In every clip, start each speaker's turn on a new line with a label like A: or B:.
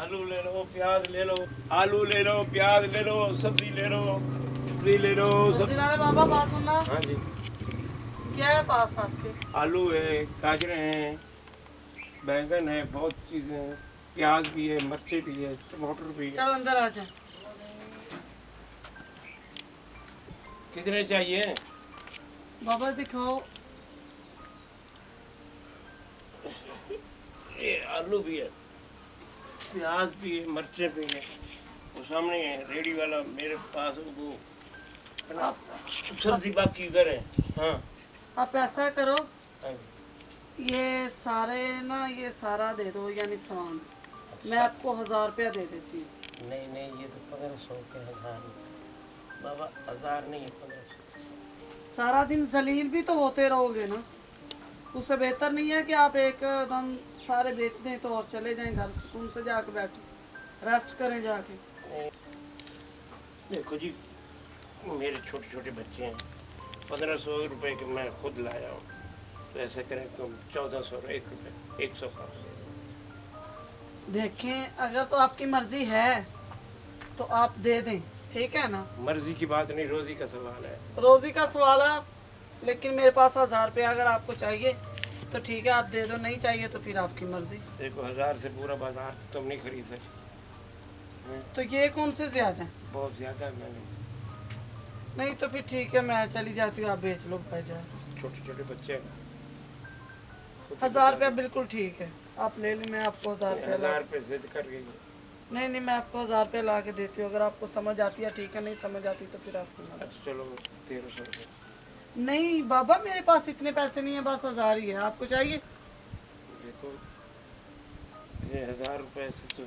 A: आलू ले लो, प्याज ले लो, आलू ले लो, प्याज ले लो, सब्जी ले लो, सब्जी ले लो।
B: सब्जी वाले बाबा बात सुनना।
A: हाँ जी।
B: क्या है पास आपके?
A: आलू है, गाजरें हैं, बैंगन है, बहुत चीज़ें हैं, प्याज भी है, मिर्ची भी है, टमाटर भी है।
B: चलो अंदर आ जा।
A: कितने चाहिए?
B: बाबा दिखाओ।
A: ये आलू भी है, प्याज भी है, मिर्चें भी है। वो सामने है रेडी वाला मेरे पास, वो
B: आप
A: सब्जी बाकी उधर है। हाँ
B: आप ऐसा करो,
A: हाँ।
B: ये सारे ना ये सारा दे दो, यानी सामान मैं आपको 1000 रुपया दे देती हूँ।
A: नहीं नहीं, ये तो 1500 के 1000 बाबा, 1000 नहीं है, 1500।
B: सारा दिन जलील भी तो होते रहोगे ना, उससे बेहतर नहीं है कि आप एकदम सारे बेच दें तो और चले जाएं घर, सुकून से जाके बैठे रेस्ट करें जाके।
A: देखो जी, मेरे छोटे छोटे बच्चे हैं, 1500 रुपए के मैं खुद लाया हूँ, तो ऐसे करें तुम 1400 1 रुपये 100 का।
B: देखें, अगर तो आपकी मर्जी है तो आप दे दें, ठीक है ना।
A: मर्जी की बात नहीं, रोजी का सवाल है।
B: रोजी का सवाल है, लेकिन मेरे पास 1000 रुपया अगर आपको चाहिए तो ठीक है, आप दे दो, नहीं चाहिए तो फिर आपकी मर्जी।
A: देखो 1000 से पूरा बाजार तो तुम नहीं खरीद सकते।
B: तो ये कौन से ज्यादा है?
A: बहुत ज्यादा है। मैंने
B: नहीं तो फिर ठीक है, मैं चली जाती हूँ, आप बेच लो भाईजान।
A: छोटे छोटे बच्चे हैं।
B: 1000 रुपया बिल्कुल ठीक है, आप ले लें, मैं आपको 1000 रुपया
A: 1000 रुपये जिद कर गई।
B: नहीं नहीं, मैं आपको 1000 रुपया ला के देती हूँ, अगर आपको समझ आती है ठीक है, नहीं समझ आती तो फिर आपको मर्जी।
A: अच्छा चलो 1300 रुपये।
B: नहीं बाबा, मेरे पास इतने पैसे नहीं है, बस 1000 ही है। आपको चाहिए?
A: देखो 1000 रुपये से तो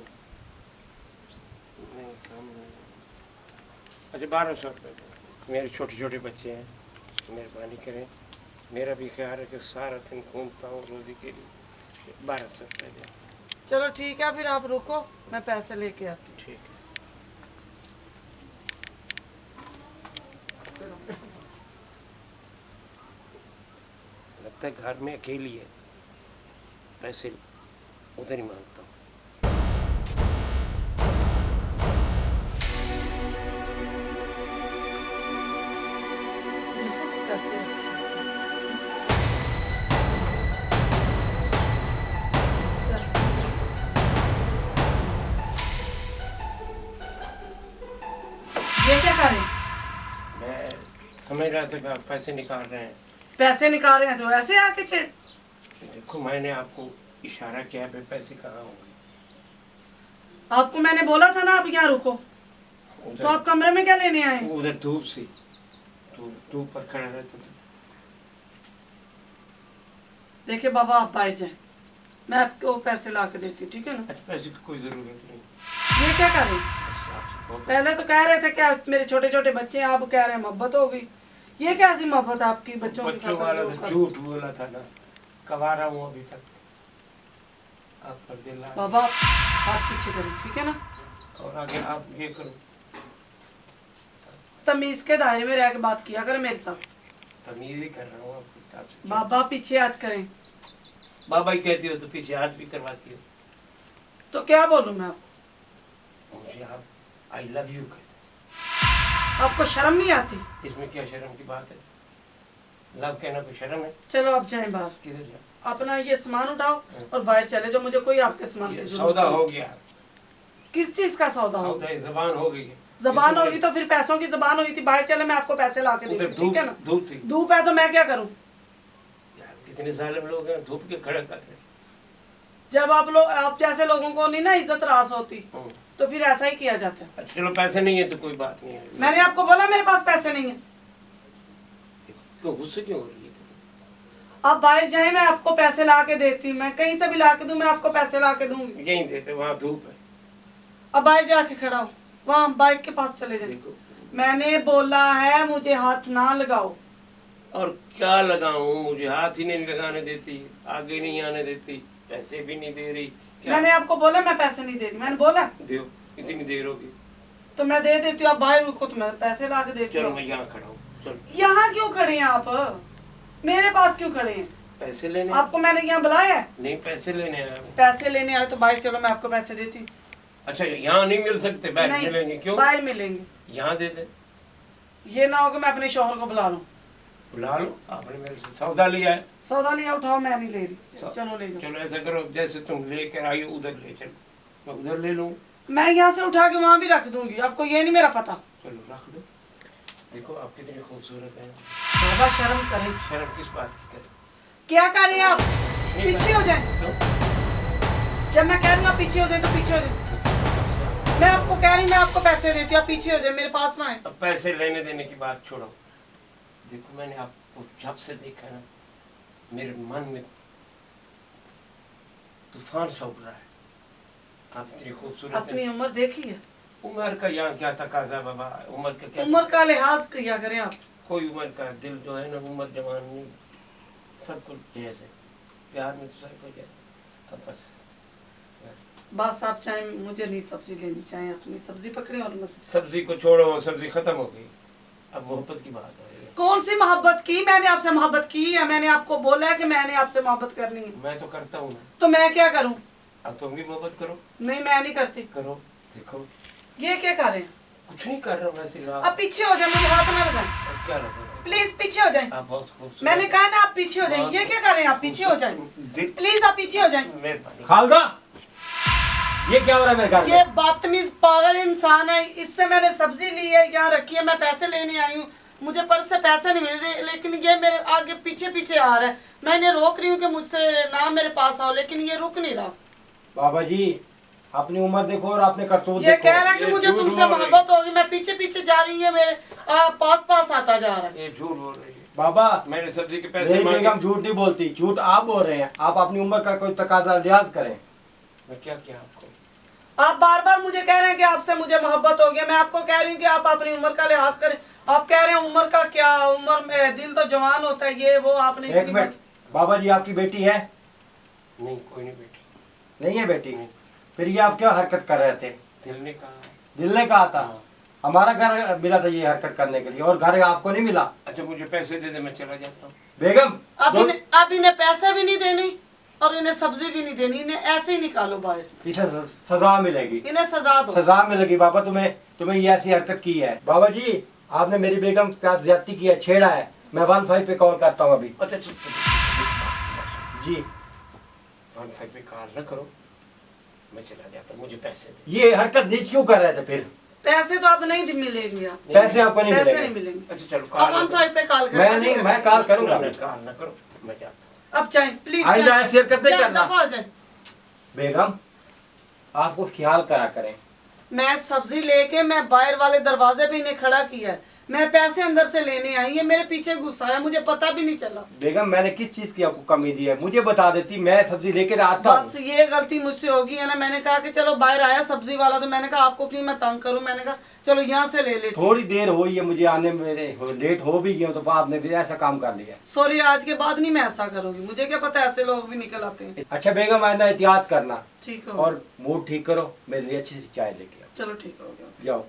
A: नहीं, काम नहीं। अच्छा 1200 रुपये। मेरे छोटे छोटे बच्चे हैं, मेहरबानी करें, मेरा भी ख्याल है कि सारा दिन घूमता हूँ रोजी के लिए। 1200 रुपये दें।
B: चलो ठीक है, फिर आप रुको, मैं पैसे लेके आती हूँ।
A: ठीक है। लगता है घर में अकेली है, पैसे उधर ही मांगता हूँ।
B: देखो तो पैसे रखे। ये क्या करें?
A: मैं समझ रहा था कि आप पैसे निकाल रहे हैं।
B: पैसे निकाल रहे हैं तो ऐसे आके छेड़।
A: देखो मैंने आपको इशारा किया पे पैसे कहाँ होंगे।
B: आपको मैंने बोला था ना आप यहाँ रुको, तो आप कमरे में क्या लेने आए?
A: उधर धूप से धूप पर खड़ा रहता था।
B: देखिए बाबा, आप बाहर जाए, मैं आपको पैसे ला के देती हूँ, ठीक है ना।
A: अच्छा पैसे की कोई जरूरत नहीं।
B: ये क्या करें?
A: अच्छा,
B: पहले तो कह रहे थे क्या मेरे छोटे छोटे बच्चे हैं, आप कह रहे हैं मोहब्बत हो गई। ये कैसी मोहब्बत आपकी बच्चों की?
A: बच्चों वाला तो झूठ बोला था ना, कवारा हूँ अभी तक। आप पर दिल आ-
B: बाबा आप पीछे करो, ठीक है ना।
A: और आगे आप ये करो,
B: तमीज के दायरे में रह के बात किया करें मेरे साथ।
A: तमीज ही कर रहा हूँ आपको। आपसे
B: बाबा पीछे याद करें।
A: बाबा ही कहती हो तो पीछे हाथ भी करवाती हो।
B: तो क्या बोलूं मैं आपको?
A: मुझे आप आई लव यू कहते।
B: आपको शर्म नहीं आती?
A: इसमें क्या शर्म की बात है? लव कहना कोई शर्म है?
B: चलो आप जाएं बाहर,
A: किधर जाए?
B: अपना ये सामान उठाओ और बाहर चले जाओ, मुझे कोई आपके सामान की
A: ये
B: जरूरत
A: सौदा
B: नहीं।
A: हो गया।
B: किस चीज का सौदा हो?
A: सौदा जबान हो गई है।
B: जबान होगी तो फिर पैसों की जबान हुई थी, बाहर चले, मैं आपको पैसे ला के
A: उधर
B: देती हूँ, ठीक है ना।
A: धूप थी।
B: धूप है तो मैं क्या करूँ?
A: यार कितने जालिम लोग हैं, धूप के खड़े कर रहे हैं।
B: जब आप जैसे लोगों को नहीं ना इज्जत रास होती तो फिर ऐसा ही किया जाता है।
A: अच्छा चलो पैसे नहीं है तो कोई बात नहीं है।
B: मैंने आपको बोला मेरे पास पैसे नहीं है।
A: क्यों गुस्से क्यों हो रही है?
B: आप बाहर जाए, मैं आपको पैसे ला के देती हूँ, मैं कहीं से भी ला के दूँ, मैं आपको पैसे ला के दूंगी।
A: यहीं देते, वहाँ धूप है।
B: अब बाहर जाके खड़ा हो, वहाँ बाइक के पास चले जाए।
A: देखो
B: मैंने बोला है मुझे हाथ ना लगाओ।
A: और क्या लगाऊं, मुझे हाथ ही नहीं लगाने देती, आगे नहीं आने देती, पैसे भी नहीं दे रही। क्या?
B: मैंने आपको बोला मैं पैसे नहीं दे रही, मैंने बोला।
A: दो, इतनी देर होगी
B: तो मैं दे देती हूँ, आप बाहर रुको तो मैं पैसे ला के देती
A: चलो
B: हूँ।
A: मैं यहाँ खड़ा हूँ। चलो
B: यहाँ क्यों खड़े हैं आप? मेरे पास क्यों खड़े हैं?
A: पैसे लेने।
B: आपको मैंने यहाँ बुलाया है?
A: नहीं पैसे लेने आया हूँ।
B: पैसे लेने आए तो बाहर चलो, मैं आपको पैसे देती हूँ।
A: अच्छा यहाँ नहीं मिल सकते, बाहर
B: नहीं,
A: मिलेंगे? क्यों?
B: बाहर मिलेंगे।
A: यहाँ दे दे।
B: ये ना हो कि मैं अपने शोहर को बुला लूं।
A: बुला लो, आपने मेरे से सौदा लिया है।
B: सौदा लिया, उठाओ, मैं नहीं ले रही। चलो ले जाओ।
A: चलो ऐसा करो, जैसे तुम लेकर आई हो उधर ले चलो, मैं उधर ले लूँ।
B: मैं यहाँ से उठा के वहाँ भी रख दूंगी, आपको ये नहीं मेरा पता।
A: चलो रख दो। देखो आप कितनी खूबसूरत है।
B: बाबा शर्म करें।
A: शर्म किस बात की करें?
B: क्या कर रहे हैं आप?
A: नहीं,
B: पीछे हो जाए।
A: क्यों?
B: जब मैं कह रही हूँ आप पीछे हो जाए तो पीछे हो जाए। मैं आपको कह रही हूँ, मैं आपको पैसे देती हूँ, आप पीछे हो जाए, मेरे पास ना आए।
A: अब पैसे लेने देने की बात छोड़ो। देखो मैंने आपको जब से देखा ना, मेरे मन में तूफान सा उठ रहा है। आप इतनी खूबसूरत
B: अपनी
A: हैं।
B: उम्र देखी है?
A: उम्र का यहाँ क्या तकाजा बाबा, उम्र का क्या?
B: उम्र का लिहाज किया करें आप।
A: कोई उम्र का दिल जो है ना, उम्र जवान नहीं, सब कुछ जैसे प्यार में तो सब हो जाए। अब बस
B: आप चाहे मुझे नहीं सब्जी लेनी, चाहे अपनी सब्जी पकड़े और मत।
A: सब्जी को छोड़ो, सब्जी खत्म हो गई, अब मोहब्बत की बात हो रही है।
B: कौन सी मोहब्बत की? मैंने आपसे मोहब्बत की है? मैंने आपको बोला है कि मैंने आपसे मोहब्बत करनी है?
A: मैं तो करता हूँ ना।
B: तो मैं क्या करूं?
A: अब तुम भी मोहब्बत करो।
B: नहीं, मैं नहीं करती।
A: करो, देखो।
B: ये क्या कर रहे हैं?
A: कुछ नहीं कर रहा हूँ वैसे।
B: आप पीछे हो जाए, मुझे हाथ ना लगाएं।
A: अब क्या लगा?
B: प्लीज पीछे हो जाए।
A: आप बहुत खूबसूरत।
B: मैंने कहा ना आप पीछे हो जाए। ये क्या कर रहे हैं? आप पीछे हो जाए, प्लीज आप पीछे हो जाए।
A: मेहरबानी।
C: खालदा, ये क्या हो रहा है मेरे घर में?
B: ये बदतमीज पागल इंसान है। इससे मैंने सब्जी ली है, यहाँ रखी है, मैं पैसे लेने आई हूँ, मुझे पर्स से पैसे नहीं मिल रहे, लेकिन ये मेरे आगे पीछे पीछे आ रहा है। मैं इन्हें रोक रही हूँ कि मुझसे ना मेरे पास आओ, लेकिन ये रुक नहीं रहा।
C: बाबा जी, अपनी उम्र देखो और अपने करतूत
B: ये
C: देखो।
B: कह रहा है कि
A: ये
B: मुझे
A: झूठ
B: तुमसे
A: बोल रही है।
B: मोहब्बत होगी, मैं पीछे पीछे जा रही है, मेरे पास आता जा रहा है।
A: ये झूठ बोल रही है।
C: बाबा,
A: मैंने सब्जी के पैसे
C: मेरी
A: मांगे।
C: बेगम झूठ नहीं बोलती, झूठ आप बोल रहे हैं। आप अपनी उम्र का कोई तकाजा लिहाज करें।
A: मैं क्या किया आपको?
B: आप बार बार मुझे कह रहे हैं कि आपसे मुझे मोहब्बत हो गया। मैं आपको कह रही हूँ कि आप अपनी उम्र का लिहाज करें। आप कह रहे हैं उम्र का क्या, उम्र में दिल तो जवान होता है, ये वो आपने
C: एक
B: इतनी
C: मिनट, बाबा जी आपकी बेटी है?
A: नहीं, कोई नहीं बेटी।
C: नहीं है बेटी? फिर ये आप क्या हरकत कर रहे थे?
A: दिल ने कहा।
C: दिल ने कहा था?
A: हाँ।
C: हमारा घर मिला था ये हरकत करने के लिए, और घर आपको नहीं मिला।
A: अच्छा मुझे पैसे दे दे, मैं चला जाता हूँ।
C: बेगम,
B: अब इन्हें पैसे भी नहीं देनी और इन्हें सब्जी भी नहीं देनी, इन्हें ऐसे ही निकालो बाहर।
C: इसे सजा मिलेगी।
B: इन्हें सजा दो।
C: सजा मिलेगी बाबा। तुम्हें ये ऐसी हरकत की है। बाबा जी, आपने मेरी बेगम के साथ ज्यादती की है, छेड़ा है। मैं 15 पे कॉल करता हूँ अभी।
A: अच्छा
C: जी,
A: 15 पे कॉल न करो, मैं चला जाता हूँ, मुझे पैसे दे।
C: ये हरकत नीच क्यों कर रहे थे फिर?
B: पैसे तो अब नहीं मिलेंगे। आप
C: पैसे आपको नहीं
B: पैसे
C: मिलेंगे?
B: नहीं मिलेंगे।
A: अच्छा चलो,
B: अब 15 पे कॉल करें।
C: मैं नहीं, मैं कॉल करूंगा।
A: कॉल न करो, मैं जाता हूँ।
B: अब जाए प्लीज।
C: आइंदा ऐसी हरकत नहीं करना।
B: दफा हो जाए।
C: बेगम, आपको ख्याल करा करें।
B: मैं सब्जी लेके मैं बाहर वाले दरवाजे पे इन्हें खड़ा किया है, मैं पैसे अंदर से लेने आई, ये मेरे पीछे गुस्सा है, मुझे पता भी नहीं चला।
C: बेगम, मैंने किस चीज की आपको कमी दी है? मुझे बता देती, मैं सब्जी लेकर आता
B: बस
C: हूँ।
B: ये गलती मुझसे होगी है ना। मैंने कहा कि चलो बाहर आया सब्जी वाला, तो मैंने कहा आपको क्यों मैं तंग करूं, मैंने कहा चलो यहाँ से ले लेती।
C: थोड़ी देर हुई है मुझे आने में, लेट हो भी गया, तो आपने भी ऐसा काम कर लिया।
B: सॉरी, आज के बाद नहीं मैं ऐसा करूंगी, मुझे क्या पता ऐसे लोग भी निकल आते हैं।
C: अच्छा बेगम, आइंदा एहतियात करना
B: ठीक है,
C: और मूड ठीक करो, मेरे लिए अच्छी सी चाय लेके आओ।
B: चलो ठीक हो गया।
C: जाओ।